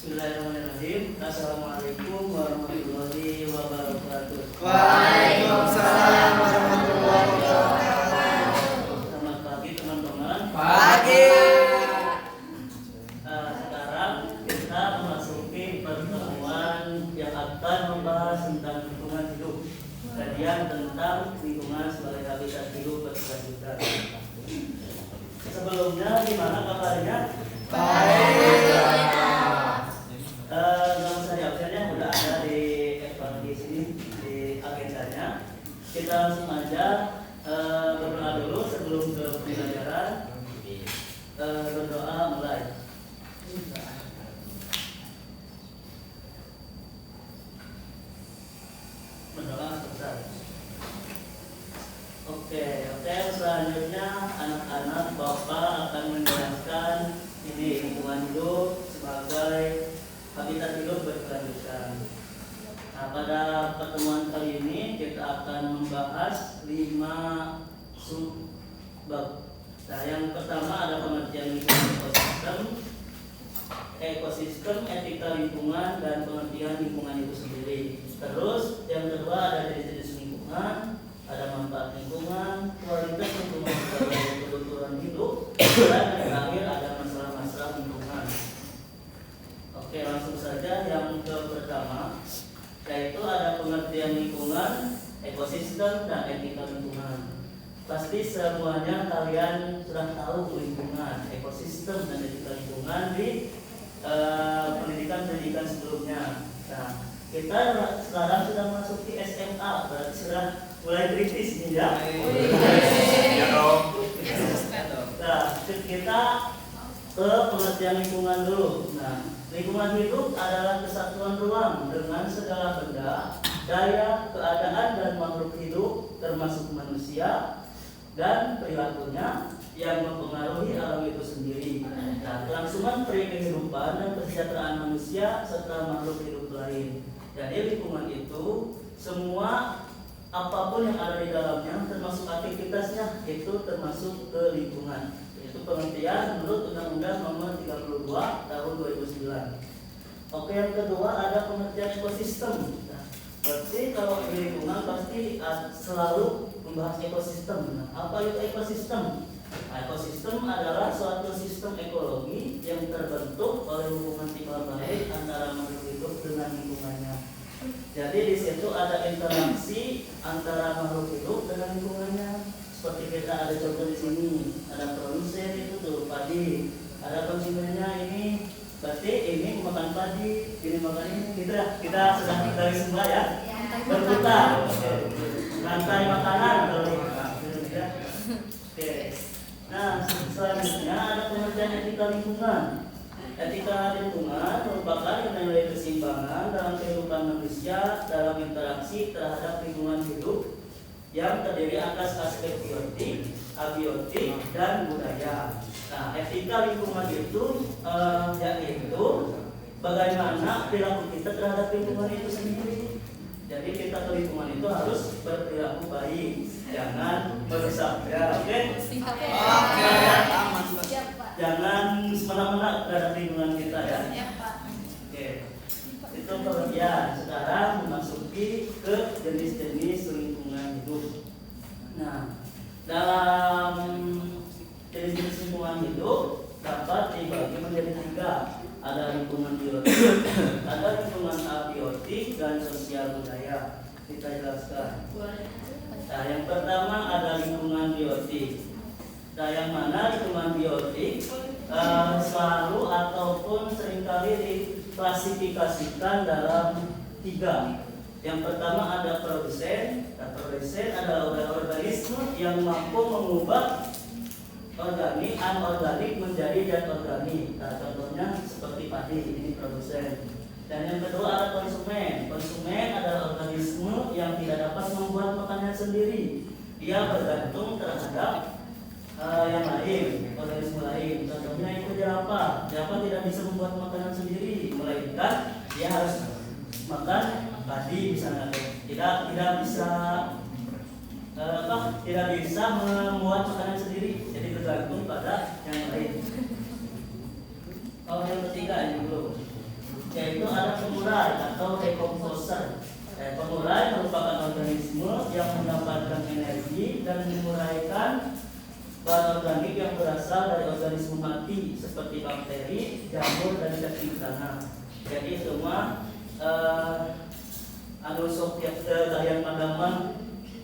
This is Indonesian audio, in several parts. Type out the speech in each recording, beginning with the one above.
Bismillahirrahmanirrahim. Assalamualaikum warahmatullahi wabarakatuh. Waalaikumsalam warahmatullahi wabarakatuh. Selamat pagi teman-teman. Pagi. Sekarang kita memasuki pertemuan yang akan membahas tentang lingkungan hidup. Kajian tentang lingkungan sebagai habitat hidup berkelanjutan. Sebelumnya gimana kabarnya? Baik. Nggak usah diabsennya, udah ada di sini di agendanya. Kita langsung aja berdoa dulu sebelum ke pembelajaran. Berdoa mulai. Berdoa selesai. Oke. Selanjutnya anak-anak Bapak akan menjelaskan ini lingkungan hidup sebagai habitat hidup berkelanjutan. Nah, pada pertemuan kali ini kita akan membahas 5 subbab. Nah, yang pertama ada pengertian lingkungan ekosistem, etika lingkungan, dan pengertian lingkungan itu sendiri. Terus yang kedua ada jenis-jenis lingkungan, ada manfaat lingkungan, kualitas lingkungan sebagai kebutuhan hidup, dan yang terakhir ada masalah-masalah lingkungan. Oke, langsung saja yang pertama, yaitu ada pengertian lingkungan, ekosistem, dan etika lingkungan. Pasti semuanya kalian sudah tahu lingkungan, ekosistem, dan etika lingkungan di pendidikan sebelumnya. Nah, kita sekarang sudah masuk di SMA, berarti sudah mulai kritis nih ya. Ya dong. Nah, kita ke pengertian lingkungan dulu. Nah, lingkungan hidup adalah kesatuan ruang dengan segala benda, daya, keadaan, dan makhluk hidup termasuk manusia dan perilakunya yang mempengaruhi alam itu sendiri. Nah, kelangsungan peri kehidupan dan kesejahteraan manusia serta makhluk hidup lain. Jadi lingkungan itu semua apapun yang ada di dalamnya termasuk aktivitasnya itu termasuk ke lingkungan. Itu pengertian menurut Undang-Undang Nomor 32 Tahun 2009. Oke, yang kedua ada pengertian ekosistem. Nah, berarti kalau di lingkungan pasti selalu membahas ekosistem. Nah, apa itu ekosistem? Nah, ekosistem adalah suatu sistem ekologi yang terbentuk oleh hubungan timbal balik antara makhluk hidup dengan lingkungannya. Jadi di situ ada interaksi antara makhluk hidup dengan lingkungannya. Seperti kita ada contoh di sini, ada produsen itu tuh padi, ada konsumennya ini, berarti ini makan padi, ini makan ini, gitu ya. Kita sudah dari semua ya, berputar, rantai makanan kalau ya. Oke. Nah, selanjutnya ada pengertian etika lingkungan. Etika lingkungan merupakan nilai keseimbangan dalam kehidupan manusia dalam interaksi terhadap lingkungan hidup yang terdiri atas aspek biotik, abiotik, dan budaya. Nah, etika lingkungan itu yaitu bagaimana perilaku kita terhadap lingkungan itu sendiri. Jadi kita ke lingkungan itu harus berperilaku baik, jangan merusak. Ya, oke? Jangan semena-mena terhadap lingkungan kita ya. Oke. Itu pengertian. Sekarang memasuki ke jenis-jenis lingkungan hidup. Nah, dalam jenis-jenis lingkungan hidup dapat dibagi menjadi 3. Ada lingkungan biotik, ada lingkungan abiotik, dan sosial budaya. Kita jelaskan. Nah, yang pertama ada lingkungan biotik. Nah, yang mana lingkungan biotik selalu ataupun seringkali diklasifikasikan dalam 3. Yang pertama ada produsen. Nah, produsen adalah organisme yang mampu mengubah organik, anorganik menjadi zat organik. Nah, contohnya seperti padi, ini produsen. Dan yang kedua ada konsumen. Konsumen adalah organisme yang tidak dapat membuat makanan sendiri. Dia bergantung terhadap yang lain, organisme lain. Contohnya itu jerapah. Jerapah tidak bisa membuat makanan sendiri, melainkan dia harus makan padi misalnya. Tidak bisa membuat makanan sendiri, jadi bergantung pada yang lain. Yang ketiga ini dulu. yaitu ada pengurai atau decomposer. Pengurai merupakan organisme yang mendapatkan energi dan menguraikan bahan organik yang berasal dari organisme mati seperti bakteri, jamur, dan cacing tanah. Jadi semua gaya pandangan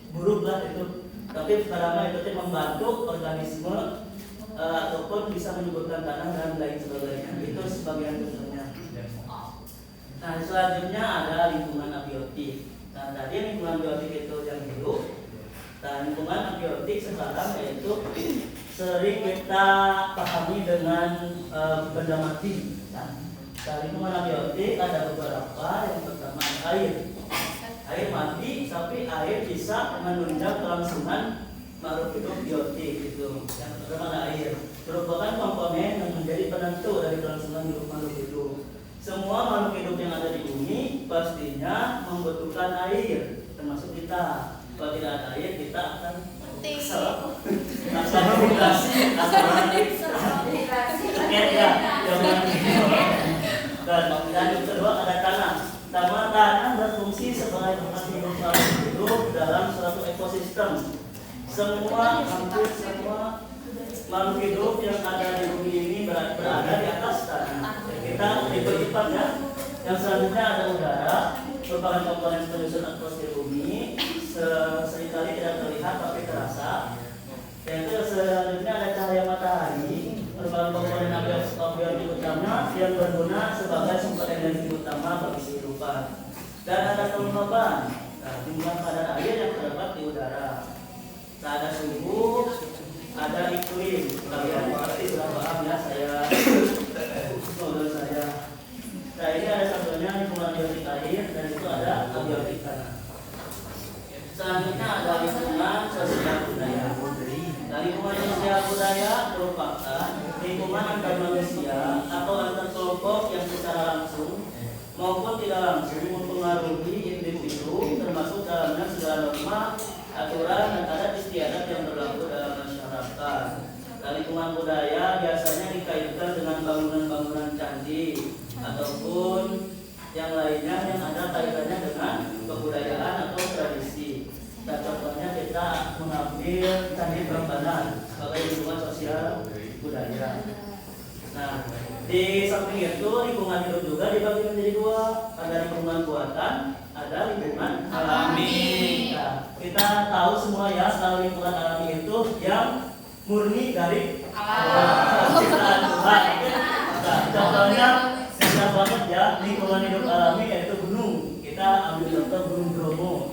buruk lah itu. Tapi pertama itu membantu organisme ataupun bisa menyuburkan tanah dan lain sebagainya. Itu sebagian contohnya. Nah, selanjutnya ada lingkungan abiotik. Nah, tadi lingkungan abiotik itu yang hidup. Dan lingkungan abiotik sekarang yaitu sering kita pahami dengan benda mati. Nah, lingkungan abiotik ada beberapa. Yang pertama air. Air mati, tapi air bisa menunjang kelangsungan makhluk hidup biotik itu. Yang pertama ada air, merupakan komponen yang menjadi penentu dari kelangsungan hidup makhluk hidup. Semua makhluk hidup yang ada di bumi pastinya membutuhkan air, termasuk kita. Kalau tidak ada air, kita akan dehidrasi, dan yang kedua ada tanah. Tanah berfungsi sebagai tempat hidup makhluk hidup dalam suatu ekosistem. Hampir semua makhluk hidup yang ada di bumi ini berada di atas tanah. Kita dipercepat ya. Yang selanjutnya ada udara, merupakan komponen penyusun atmosfer bumi. Seringkali tidak terlihat tapi terasa. Yaitu selanjutnya ada cahaya matahari, merupakan komponen abiotik utama yang berguna sebagai sumber energi utama bagi kehidupan. Dan ada kelembaban, jumlah kadar air yang terdapat di udara. Nah, ada suhu, ada iklim. Kalian pasti sudah paham ya, saya. Nah, ini ada contohnya lingkungan abiotik air dan itu ada abiotik tanah. Selanjutnya ada lingkungan sosial budaya. Nah, lingkungan sosial budaya merupakan lingkungan antar manusia atau antar kelompok yang secara langsung maupun tidak langsung mempengaruhi individu, termasuk dalamnya segala norma, aturan, dan adat istiadat yang berlaku dalam masyarakat. Nah, lingkungan budaya biasanya dikaitkan dengan bangunan-bangunan candi ataupun yang lainnya yang ada kaitannya dengan kebudayaan atau tradisi. Nah, contohnya kita mengambil Candi Prambanan sebagai lingkungan sosial budaya. Nah, di samping itu lingkungan hidup juga dibagi menjadi dua. Ada lingkungan buatan, ada lingkungan alami. Nah, kita tahu semua ya, kalau lingkungan alami itu yang murni dari alam ciptaan Tuhan. Nah, contohnya bisa banget ya, lingkungan hidup alami yaitu gunung. Kita ambil contoh Gunung Bromo.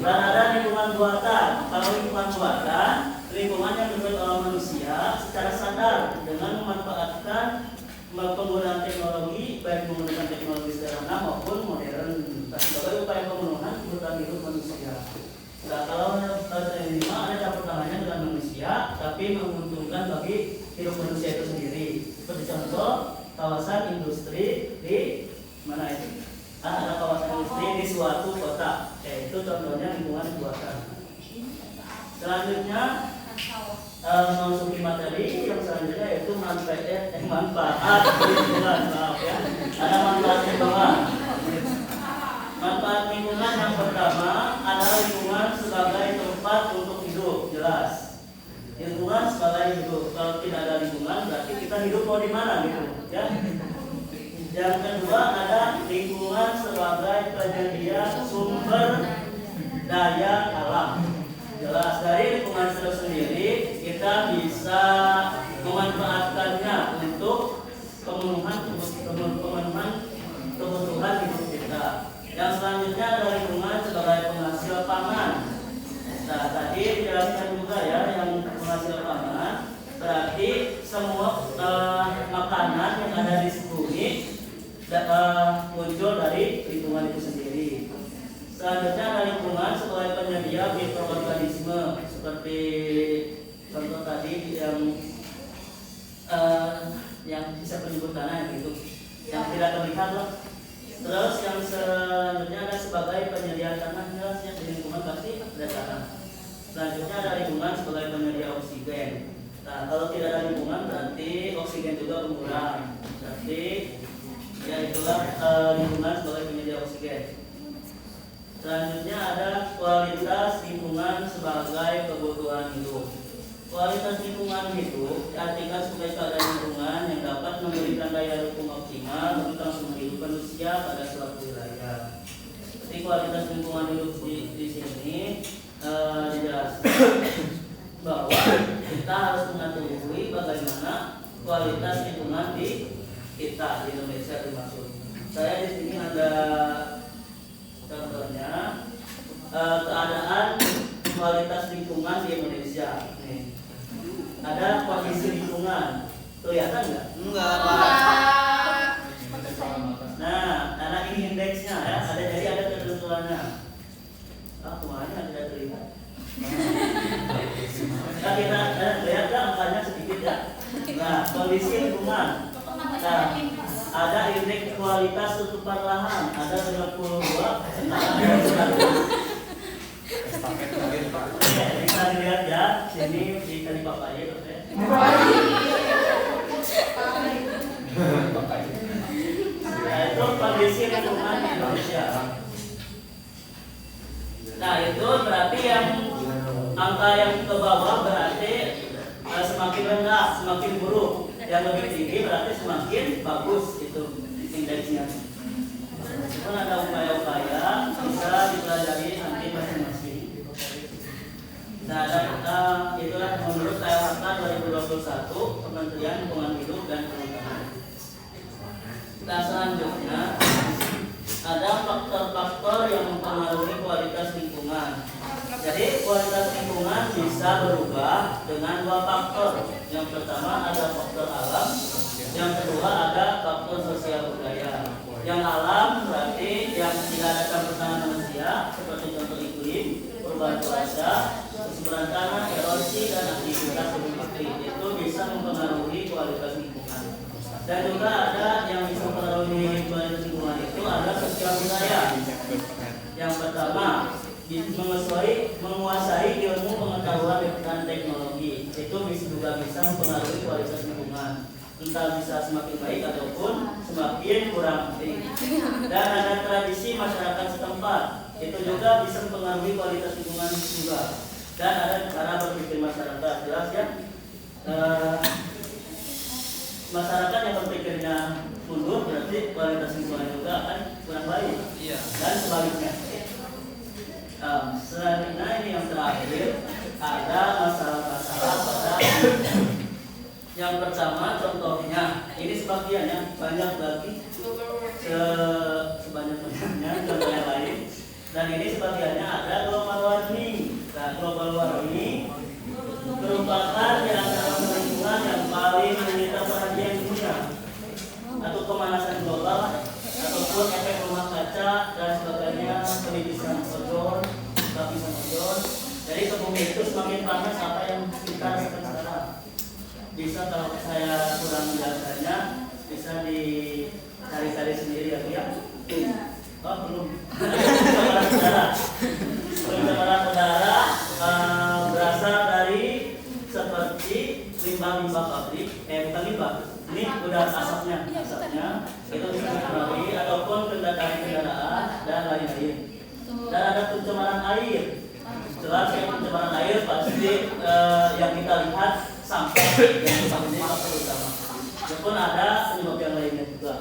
Dan ada lingkungan buatan. Kalau lingkungan buatan, lingkungan yang dibuat oleh manusia secara sadar dengan memanfaatkan penggunaan teknologi, baik menggunakan teknologi sederhana maupun modern sebagai upaya pemenuhan kebutuhan hidup manusia. Nah, kalau kelima ada campur tangannya dengan manusia, tapi menguntungkan bagi hidup manusia itu sendiri. Seperti contoh kawasan industri di mana itu? Ada kawasan industri di suatu kota, yaitu contohnya lingkungan buatan. Selanjutnya memasuki materi yang selanjutnya yaitu manfaat lingkungan. Maaf ya, ada manfaat lingkungan. Manfaat lingkungan yang pertama adalah lingkungan sebagai tempat untuk hidup, jelas. Lingkungan sebagai hidup. Kalau tidak ada lingkungan berarti kita hidup mau di mana gitu, ya. Yang kedua ada lingkungan sebagai penyedia sumber daya alam. Jelas dari lingkungan itu sendiri kita bisa memanfaatkannya untuk pemenuhan kebutuhan hidup kita. Yang selanjutnya ada lingkungan sebagai penghasil pangan. Nah, tadi dijelaskan juga ya yang penghasil pangan berarti semua makanan yang ada di bumi muncul dari lingkungan itu sendiri. Selanjutnya ada lingkungan sebagai penyedia mikroorganisme seperti contoh tadi yang bisa penyebut tanah gitu, yang tidak terlihat lah. Terus yang selanjutnya ada sebagai penyedia tanah, jelasnya di lingkungan pasti ada tanah. Selanjutnya ada lingkungan sebagai penyedia oksigen. Nah, kalau tidak ada lingkungan berarti oksigen juga berkurang. Berarti itulah lingkungan sebagai penyedia oksigen. Selanjutnya ada kualitas lingkungan sebagai kebutuhan hidup. Kualitas lingkungan hidup diartikan sebagai keadaan lingkungan yang dapat memberikan daya dukung optimal bagi kelangsungan hidup manusia pada suatu wilayah. Jadi kualitas lingkungan hidup di sini dijelaskan bahwa kita harus mengetahui bagaimana kualitas lingkungan di kita di Indonesia dimaksud. Saya di sini ada contohnya keadaan kualitas lingkungan di Indonesia. Nih. Ada kondisi lingkungan, kelihatan nggak? Enggak. Nah, karena ini indeksnya ya, jadi ada ketentuannya. Kemana tidak terlihat? Nah, kita lihat angkanya sedikit ya. Nah, kondisi lingkungan. Nah, ada indeks kualitas tutupan lahan, ada 92, sekarang ada 100. Bisa dilihat ya, sini di kali Bapak ya, Nah, itu kondisi lingkungan di Indonesia. Nah, itu berarti yang angka yang ke bawah berarti semakin rendah, semakin buruk. Yang lebih tinggi berarti semakin bagus itu indeksnya. Meskipun ada upaya-upaya bisa dipelajari nanti masing-masing. Nah, itulah menurut KLHK 2021 Kementerian Lingkungan Hidup dan Kehutanan. Nah, selanjutnya ada faktor-faktor yang mempengaruhi kualitas lingkungan. Jadi kualitas lingkungan bisa berubah dengan dua faktor. Yang pertama ada faktor alam, yang kedua ada faktor sosial budaya. Yang alam berarti yang tidak ada campur tangan manusia, seperti contoh iklim, perubahan cuaca, kesuburan tanah, erosi dan aktivitas gunung api. Itu bisa mempengaruhi kualitas lingkungan. Dan juga ada yang bisa mempengaruhi kualitas lingkungan itu ada sosial budaya. Yang pertama menguasai ilmu pengetahuan dan teknologi, itu juga bisa mempengaruhi kualitas lingkungan, entah bisa semakin baik ataupun semakin kurang baik. Dan ada tradisi masyarakat setempat, itu juga bisa mempengaruhi kualitas lingkungan juga. Dan ada cara berpikir masyarakat, jelas ya. Masyarakat yang berpikirnya mundur berarti kualitas lingkungan juga akan kurang baik. Dan sebaliknya. Selanjutnya ini yang terakhir ada masalah-masalah pada yang pertama contohnya ini sebagiannya banyak lagi sebanyak-banyaknya contoh yang lain, dan ini sebagiannya ada global warming. Nah, global warming merupakan yang dalam lingkungan yang paling menyita perhatian dunia, atau pemanasan global ataupun efek rumah kaca dan sebagainya, penipisan ozon, lapisan ozon. Jadi ke bumi itu semakin panas apa yang kita rasakan sekarang. Bisa kalau saya kurang menjelaskannya bisa dicari-cari sendiri ya. Oh belum. Pencemaran udara berasal dari seperti limbah-limbah pabrik, bukan limbah. Ini udah asapnya itu bisa dipengaruhi ataupun kendaraan dan lain-lain. Dan ada pencemaran air. Jelas ya, pencemaran air pasti yang kita lihat sampah yang ini faktor utama. Walaupun ada penyebab yang lainnya juga.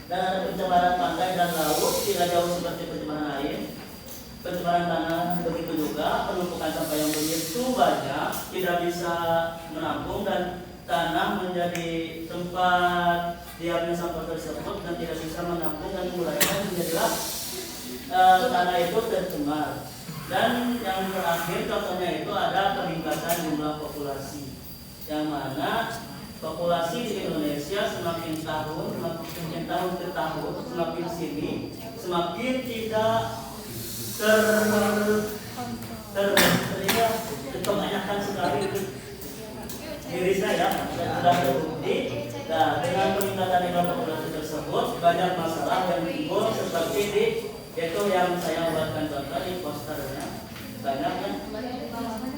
Dan ada pencemaran pantai dan laut, tidak jauh seperti pencemaran air. Pencemaran tanah begitu juga, penumpukan sampah yang begitu banyak tidak bisa menampung dan tanah menjadi tempat diamnya sampah tersebut dan tidak bisa menampung dan menguraikan, menjadilah tanah itu tercemar. Dan yang terakhir contohnya itu ada peningkatan jumlah populasi, yang mana populasi di Indonesia semakin tahun ke tahun semakin sini semakin tidak kebanyakan sekali diri saya sudah terbukti. Nah, dengan peningkatan jumlah populasi tersebut banyak masalah yang timbul seperti itu yang saya buatkan contoh di posternya banyak kan,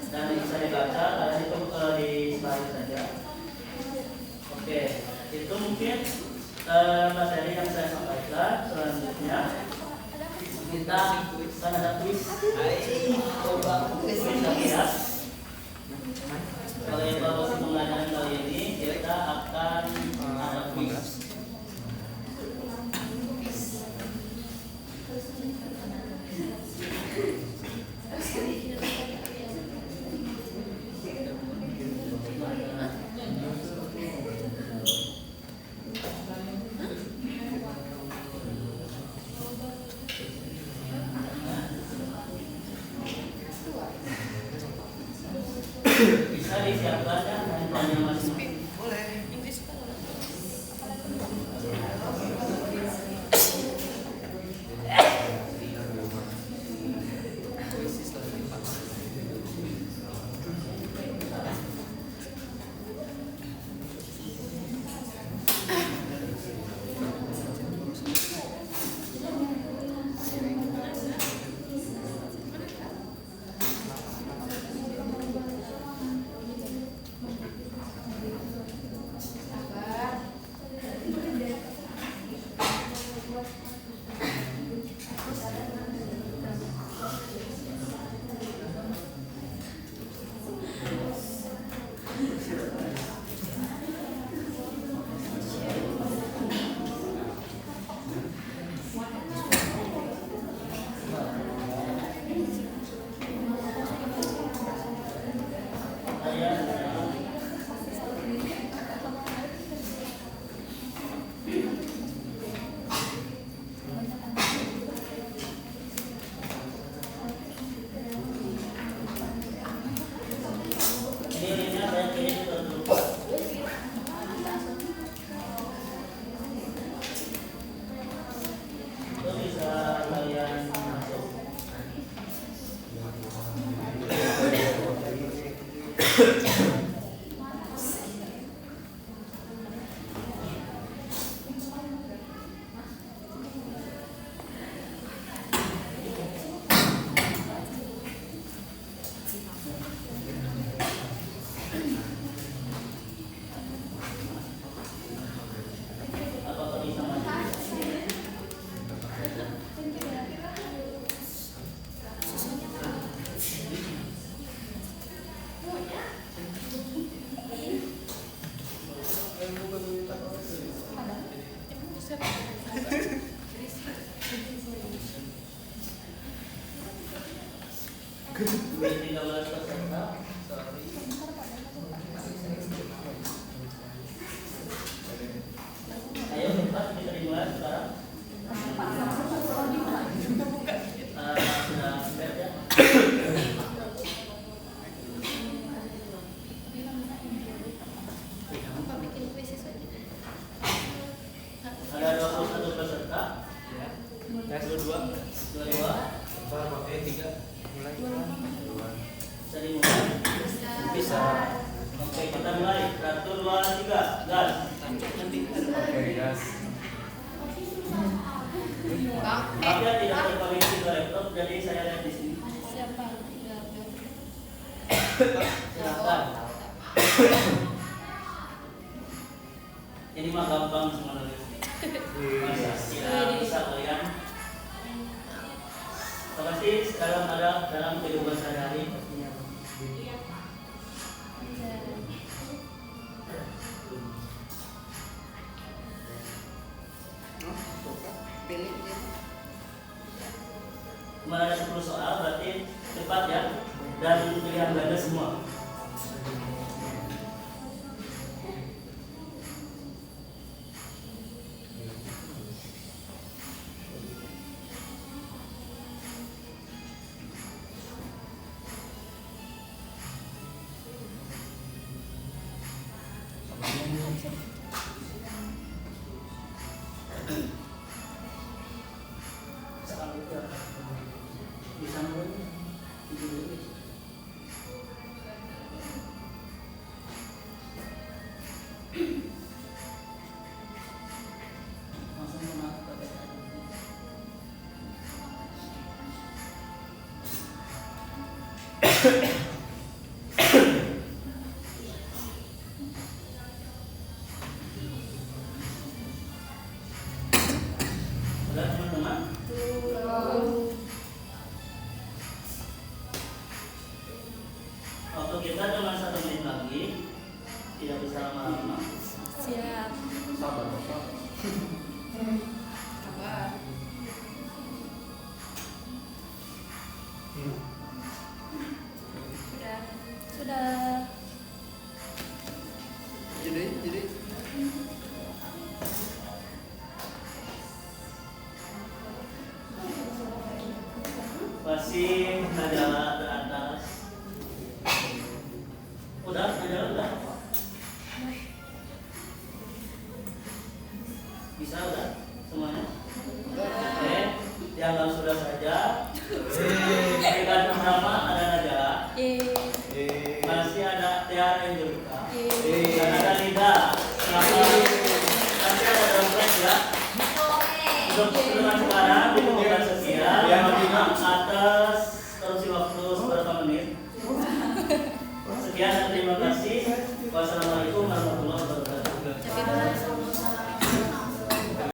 dan bisa dibaca ada itu di slide saja. Oke, itu mungkin materi yang saya sampaikan. lanjutkan. Selanjutnya kita akan ada kuis. Coba kuis ya. Kalau evaluasi pembelajaran kali ini kita akan ada kuis. Bisa disiapkan ya handphonenya masing-masing. Ayo cepat kita dimulai sekarang. Sudah siap ya. Ada 21 peserta. Ya. 22. Bisa dimulai? Bisa. Oke, kita mulai. 1, 2, 3, gas. Oke, gas. Dia tidak terkoneksi ke laptop, jadi saya lihat di sini. Silakan. Ini mah gampang sebenarnya. Masa tidak bisa kalian. Terima kasih. Sekarang ada dalam kehidupan sehari-hari pastinya. Kemarin ada 10 soal, berarti cepat ya. Dan pilihan ganda semua. Bisa mulai. Sudah teman-teman? Waktu kita cuma 1 menit lagi. Tidak bisa lama-lama. Siap. Sabar, Bapak. Sabar. Sudah. Sudah. Jadi. Masih majalah teratas. Udah, majalah udah. Bisa udah semuanya? Oke, dianggap sudah saja. Peringkat pertama ada Najwa. Masih ada Tiara Angelika. Dan ada Nida. Selamat. Nanti ada dompet ya. Untuk teman sekarang.